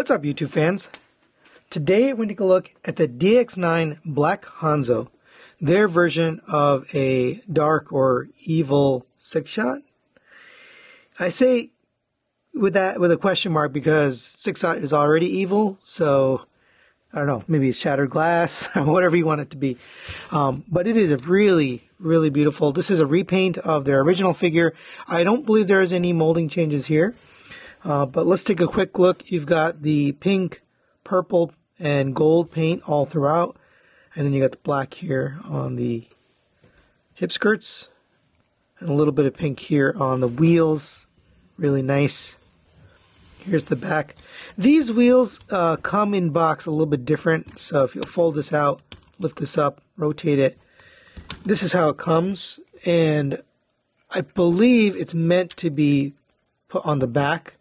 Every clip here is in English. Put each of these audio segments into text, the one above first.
What's up, YouTube fans? Today we're going to take a look at the DX9 Black Hanzo, their version of a dark or evil six-shot. I say with that with a question mark because six-shot is already evil, so I don't know, maybe it's shattered glass, whatever you want it to be. But it is a really, really beautiful. This is a repaint of their original figure. I don't believe there is any molding changes here. But let's take a quick look. You've got the pink, purple, and gold paint all throughout. And then you got the black here on the hip skirts. And a little bit of pink here on the wheels. Really nice. Here's the back. These wheels come in box a little bit different. So if you fold this out, lift this up, rotate it. This is how it comes. And I believe it's meant to be put on the back.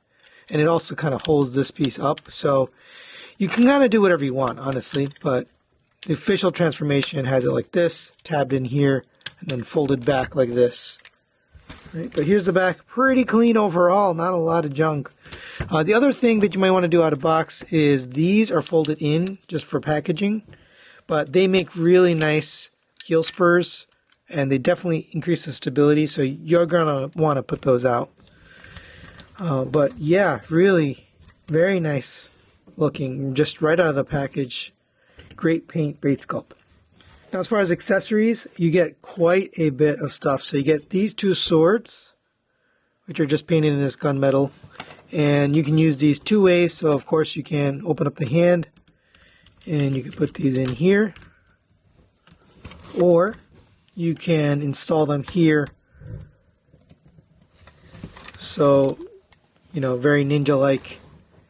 And it also kind of holds this piece up. So you can kind of do whatever you want, honestly. But the official transformation has it like this, tabbed in here, and then folded back like this. Right? But here's the back. Pretty clean overall. Not a lot of junk. The other thing that you might want to do out of box is these are folded in just for packaging. But they make really nice heel spurs. And they definitely increase the stability. So you're going to want to put those out. But yeah, really very nice looking, just right out of the package. Great paint, great sculpt. Now as far as accessories, you get quite a bit of stuff. So you get these two swords, which are just painted in this gunmetal. And you can use these two ways. So of course you can open up the hand and you can put these in here. Or you can install them here. So, you know, very ninja-like.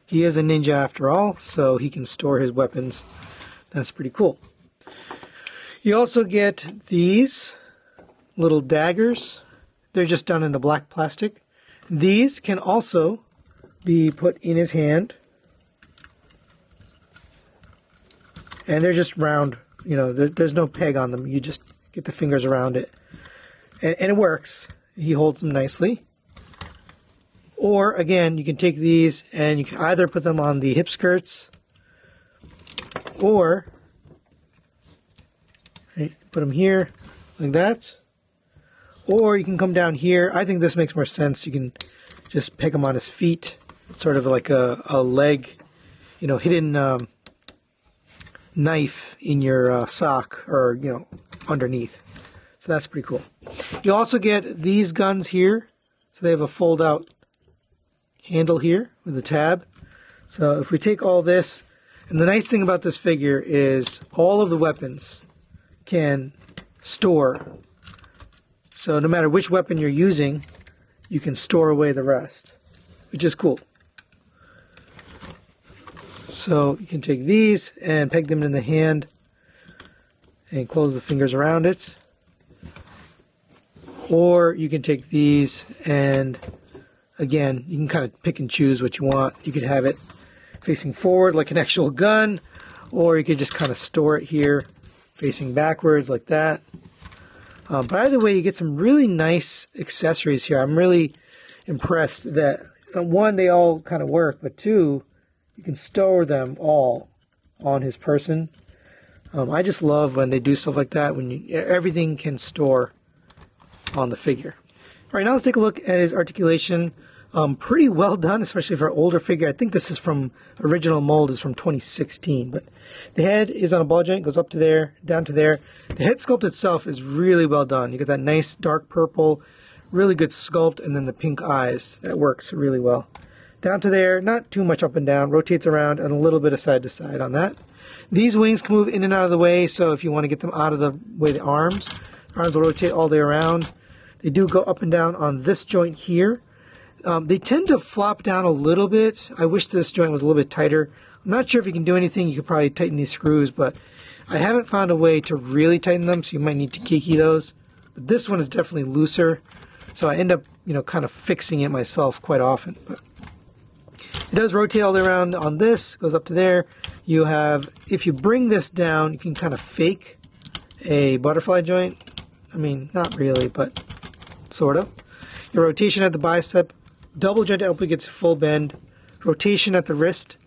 He is a ninja after all, so he can store his weapons. That's pretty cool. You also get these little daggers. They're just done in the black plastic. These can also be put in his hand. And they're just round, you know, there's no peg on them. You just get the fingers around it. And it works. He holds them nicely. Or, again, you can take these and you can either put them on the hip skirts or put them here like that. Or you can come down here. I think this makes more sense. You can just peg them on his feet. Sort of like a leg, you know, hidden knife in your sock or, you know, underneath. So that's pretty cool. You also get these guns here. So they have a fold-out handle here with a tab. So if we take all this, and the nice thing about this figure is all of the weapons can store. So no matter which weapon you're using, you can store away the rest, which is cool. So you can take these and peg them in the hand and close the fingers around it. Or you can take these and again, you can kind of pick and choose what you want. You could have it facing forward like an actual gun, or you could just kind of store it here facing backwards like that. But either way, you get some really nice accessories here. I'm really impressed that, one, they all kind of work, but two, you can store them all on his person. I just love when they do stuff like that, when everything can store on the figure. All right, now let's take a look at his articulation. Pretty well done, especially for an older figure. I think this is from, original mold is from 2016. But the head is on a ball joint, goes up to there, down to there. The head sculpt itself is really well done. You get that nice dark purple, really good sculpt, and then the pink eyes. That works really well. Down to there, not too much up and down, rotates around, and a little bit of side to side on that. These wings can move in and out of the way, so if you want to get them out of the way the arms will rotate all the way around. They do go up and down on this joint here. They tend to flop down a little bit. I wish this joint was a little bit tighter. I'm not sure if you can do anything. You could probably tighten these screws, but I haven't found a way to really tighten them, so you might need to kiki those. But this one is definitely looser, so I end up, you know, kind of fixing it myself quite often. But it does rotate all the way around on this, goes up to there. You have, if you bring this down, you can kind of fake a butterfly joint. I mean, not really, but sort of. Your rotation at the bicep, double joint elbow gets full bend, rotation at the wrist.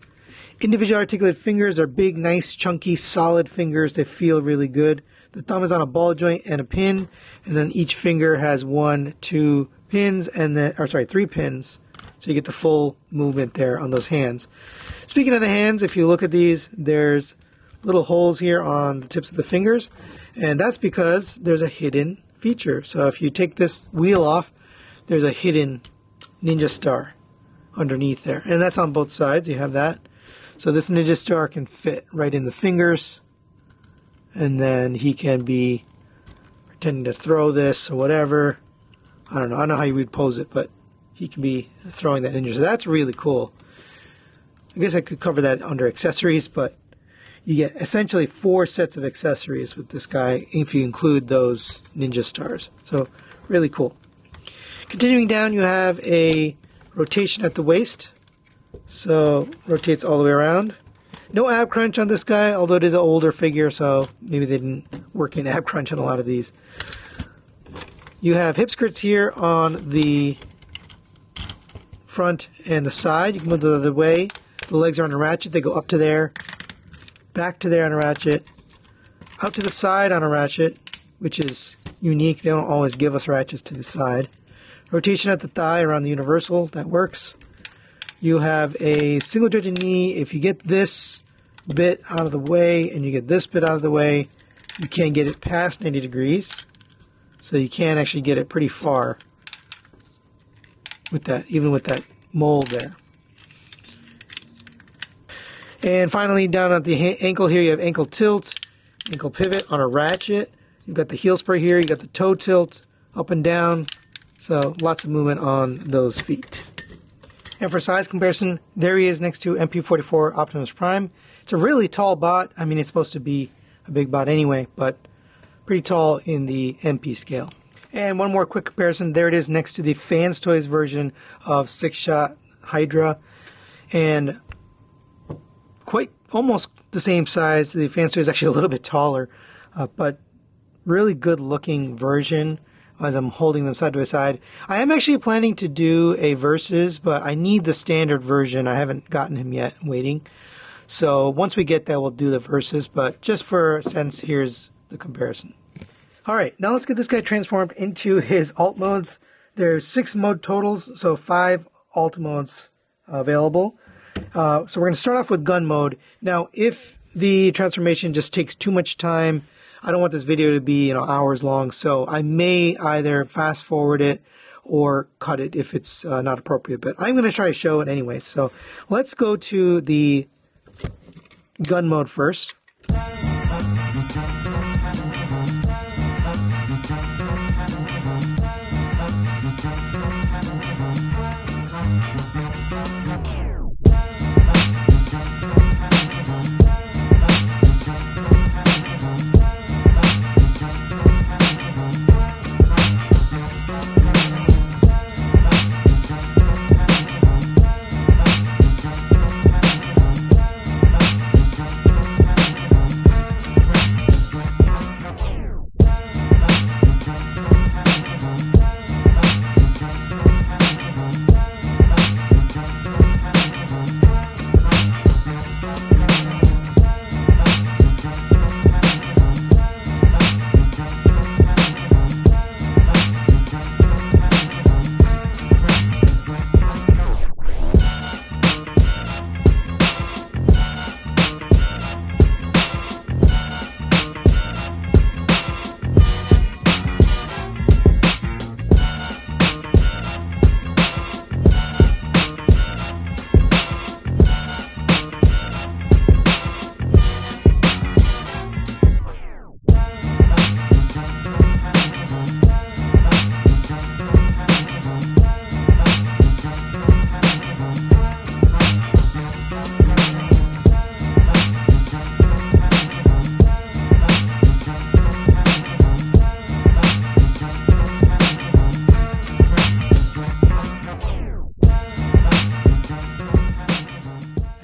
Individual articulated fingers are big, nice, chunky, solid fingers. They feel really good. The thumb is on a ball joint and a pin, and then each finger has 1, 2 pins, and then, or sorry, 3 pins. So you get the full movement there on those hands. Speaking of the hands, if you look at these, there's little holes here on the tips of the fingers, and that's because there's a hidden feature. So if you take this wheel off, there's a hidden ninja star underneath there, and that's on both sides. You have that. So this ninja star can fit right in the fingers, and then he can be pretending to throw this or whatever. I don't know how you would pose it, but he can be throwing that ninja. So that's really cool. I guess I could cover that under accessories, but you get essentially 4 sets of accessories with this guy if you include those ninja stars. So really cool. Continuing down, you have a rotation at the waist. So rotates all the way around. No ab crunch on this guy, although it is an older figure, so maybe they didn't work in ab crunch on a lot of these. You have hip skirts here on the front and the side. You can move the other way. The legs are on a ratchet. They go up to there, back to there on a ratchet, out to the side on a ratchet, which is unique. They don't always give us ratchets to the side. Rotation at the thigh around the universal. That works. You have a single jointed knee. If you get this bit out of the way and you get this bit out of the way, you can't get it past 90 degrees. So you can actually get it pretty far with that, even with that mold there. And finally, down at the ankle here, you have ankle tilt, ankle pivot on a ratchet. You've got the heel spur here. You've got the toe tilt up and down. So lots of movement on those feet. And for size comparison, there he is next to MP44 Optimus Prime. It's a really tall bot. I mean, it's supposed to be a big bot anyway, but pretty tall in the MP scale. And one more quick comparison. There it is next to the Fans Toys version of 6-Shot Hydra. And quite almost the same size. The Fans Toy is actually a little bit taller, but really good looking version as I'm holding them side by side. I am actually planning to do a versus, but I need the standard version. I haven't gotten him yet. I'm waiting. So once we get that, we'll do the versus, but just for a sense, here's the comparison. All right, now let's get this guy transformed into his alt modes. There's 6 mode totals, so 5 alt modes available. So we're going to start off with gun mode. Now, if the transformation just takes too much time, I don't want this video to be, hours long, so I may either fast forward it or cut it if it's not appropriate. But I'm going to try to show it anyway. So let's go to the gun mode first.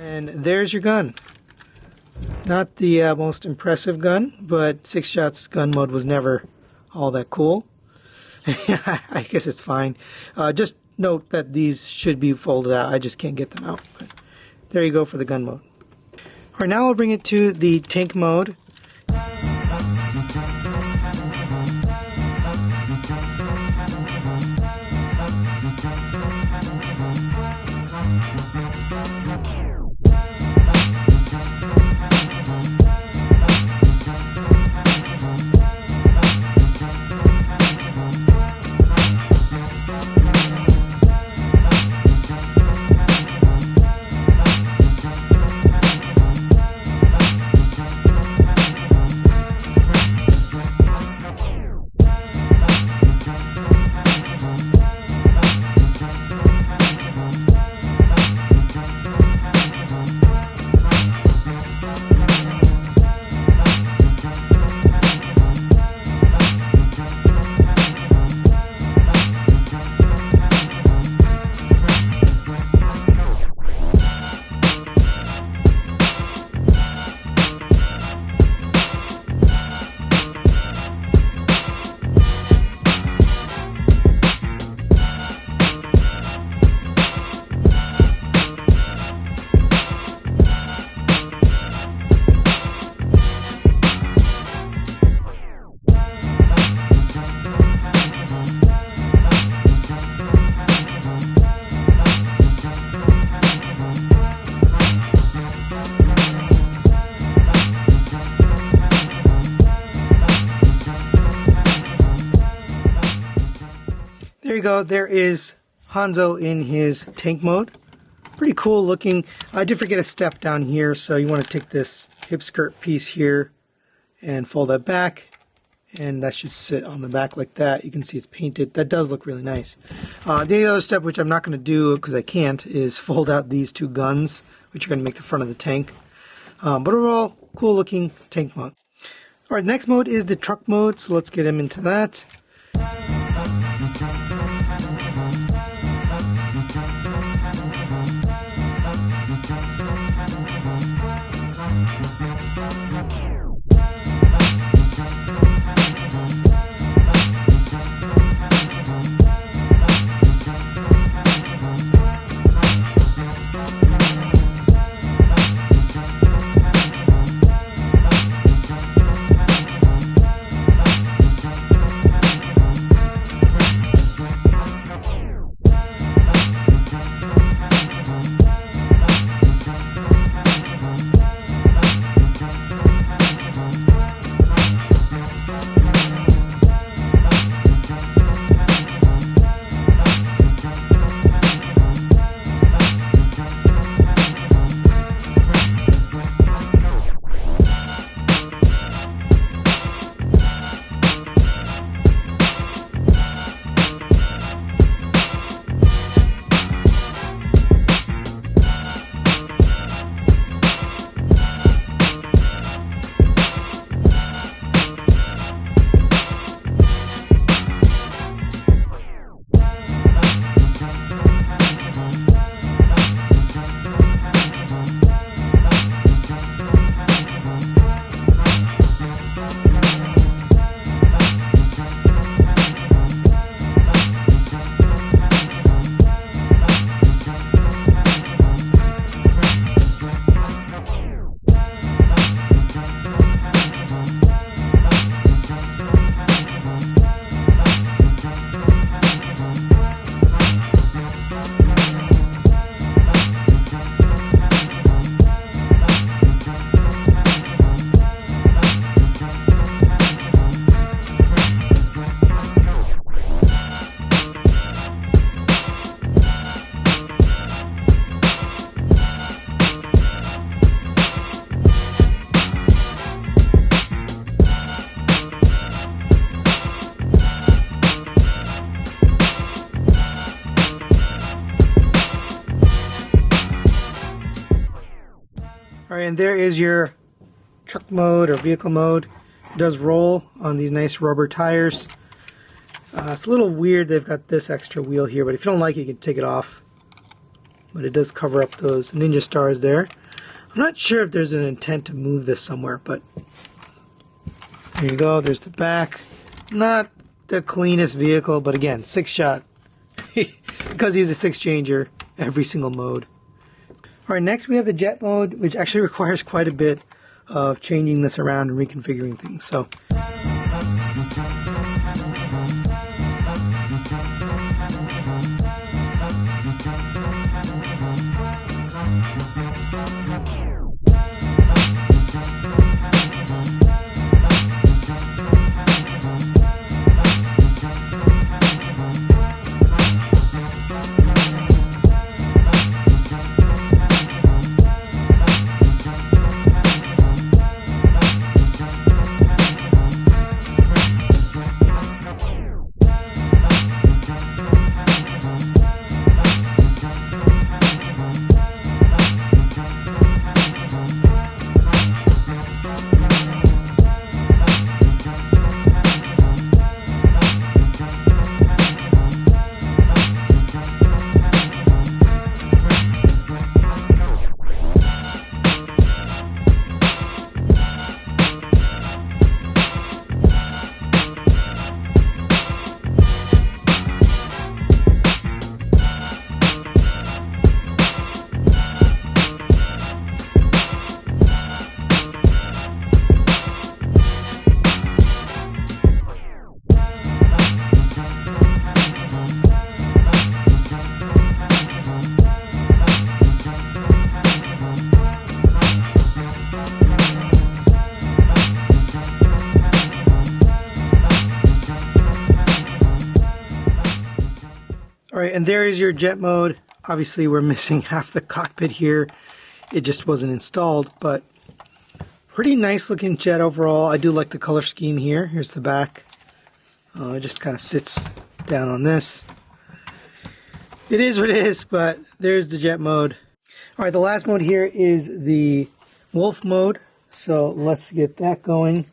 And there's your gun. Not the most impressive gun, but 6-Shot's gun mode was never all that cool. I guess it's fine. Just note that these should be folded out. I just can't get them out. But there you go for the gun mode. Alright, now I'll bring it to the tank mode. There you go, there is Hanzo in his tank mode. Pretty cool looking. I did forget a step down here, so you want to take this hip skirt piece here and fold that back, and that should sit on the back like that. You can see it's painted. That does look really nice. The other step, which I'm not going to do because I can't, is fold out these two guns, which are going to make the front of the tank. But overall, cool looking tank mode. Alright, next mode is the truck mode, so let's get him into that. Alright, and there is your truck mode or vehicle mode. It does roll on these nice rubber tires. It's a little weird they've got this extra wheel here, but if you don't like it, you can take it off. But it does cover up those ninja stars there. I'm not sure if there's an intent to move this somewhere, but there you go. There's the back. Not the cleanest vehicle, but again, 6-shot. Because he's a 6-changer, every single mode. All right, next we have the jet mode, which actually requires quite a bit of changing this around and reconfiguring things. So all right, and there is your jet mode. Obviously, we're missing half the cockpit here. It just wasn't installed, but pretty nice looking jet overall. I do like the color scheme here. Here's the back. It just kind of sits down on this. It is what it is, but there's the jet mode. All right, the last mode here is the wolf mode. So let's get that going.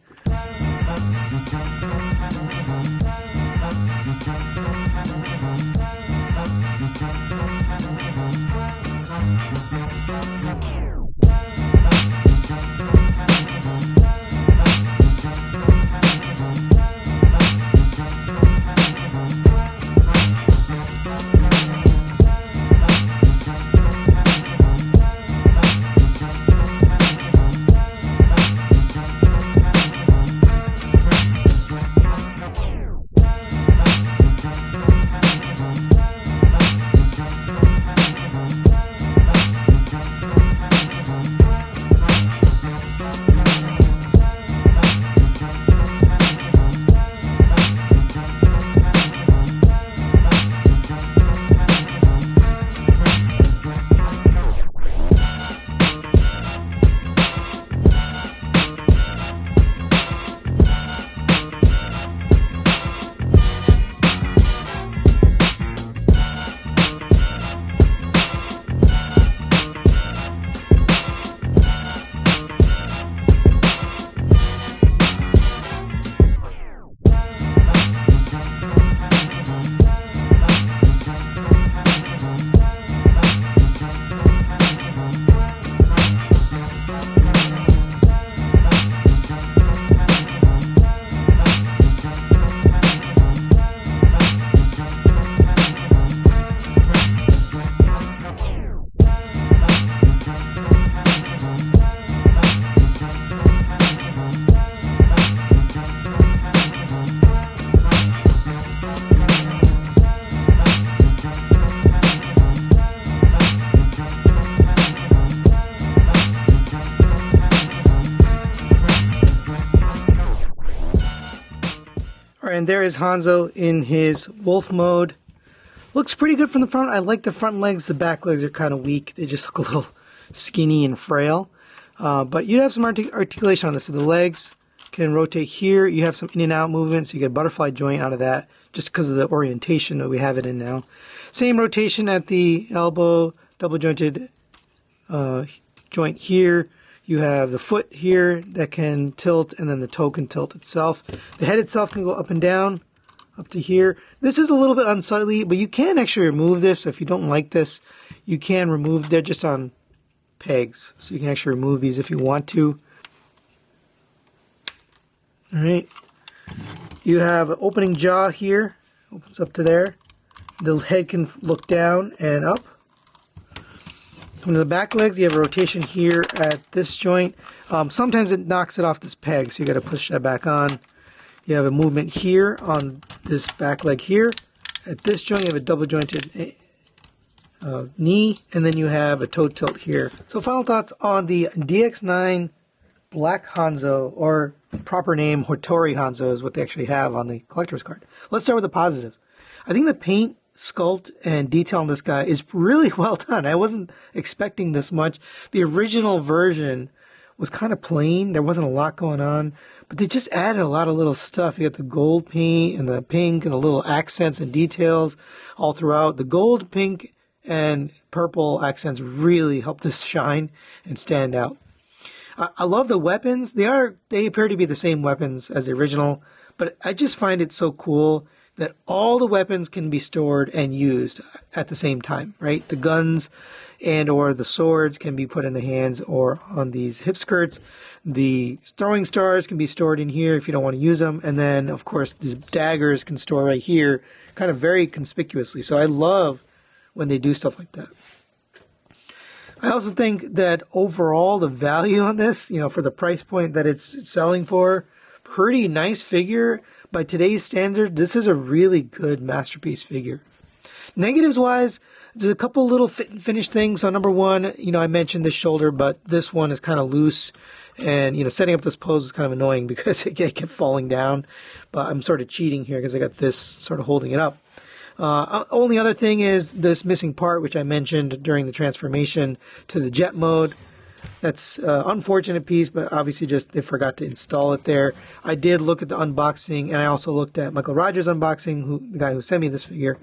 And there is Hanzo in his wolf mode. Looks pretty good from the front. I like the front legs. The back legs are kind of weak. They just look a little skinny and frail. But you have some articulation on this. So the legs can rotate here. You have some in and out movement, so you get a butterfly joint out of that just because of the orientation that we have it in now. Same rotation at the elbow, double jointed joint here. You have the foot here that can tilt, and then the toe can tilt itself. The head itself can go up and down, up to here. This is a little bit unsightly, but you can actually remove this. If you don't like this, you can remove. They're just on pegs, so you can actually remove these if you want to. All right. You have an opening jaw here. Opens up to there. The head can look down and up. Coming to the back legs, you have a rotation here at this joint. Sometimes it knocks it off this peg, so you got to push that back on. You have a movement here on this back leg here. At this joint, you have a double jointed knee, and then you have a toe tilt here. So final thoughts on the DX9 Black Hanzo, or proper name Hattori Hanzo is what they actually have on the collector's card. Let's start with the positives. I think the paint, sculpt, and detail on this guy is really well done. I wasn't expecting this much. The original version was kind of plain. There wasn't a lot going on, but they just added a lot of little stuff. You got the gold paint and the pink and the little accents and details all throughout. The gold, pink, and purple accents really help this shine and stand out. I love the weapons. They appear to be the same weapons as the original, but I just find it so cool that all the weapons can be stored and used at the same time, right? The guns and or the swords can be put in the hands or on these hip skirts. The throwing stars can be stored in here if you don't want to use them. And then, of course, these daggers can store right here, kind of very conspicuously. So I love when they do stuff like that. I also think that overall the value on this, for the price point that it's selling for, pretty nice figure. By today's standard, this is a really good masterpiece figure. Negatives wise, there's a couple little fit and finish things. So number one, I mentioned this shoulder, but this one is kind of loose. And, setting up this pose was kind of annoying because it kept falling down. But I'm sort of cheating here because I got this sort of holding it up. Only other thing is this missing part, which I mentioned during the transformation to the jet mode. That's an unfortunate piece, but obviously just they forgot to install it there. I did look at the unboxing, and I also looked at Michael Rogers' unboxing, the guy who sent me this figure.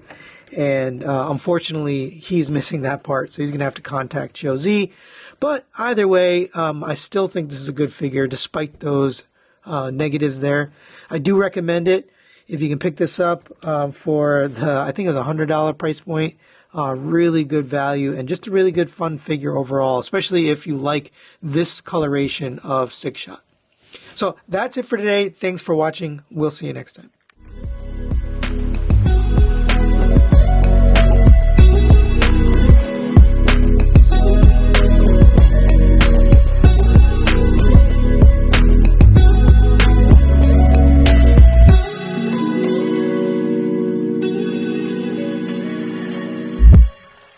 And unfortunately, he's missing that part, so he's going to have to contact Joe Z. But either way, I still think this is a good figure, despite those negatives there. I do recommend it. If you can pick this up for I think it was $100 price point, really good value and just a really good fun figure overall, especially if you like this coloration of Six Shot. So that's it for today. Thanks for watching. We'll see you next time.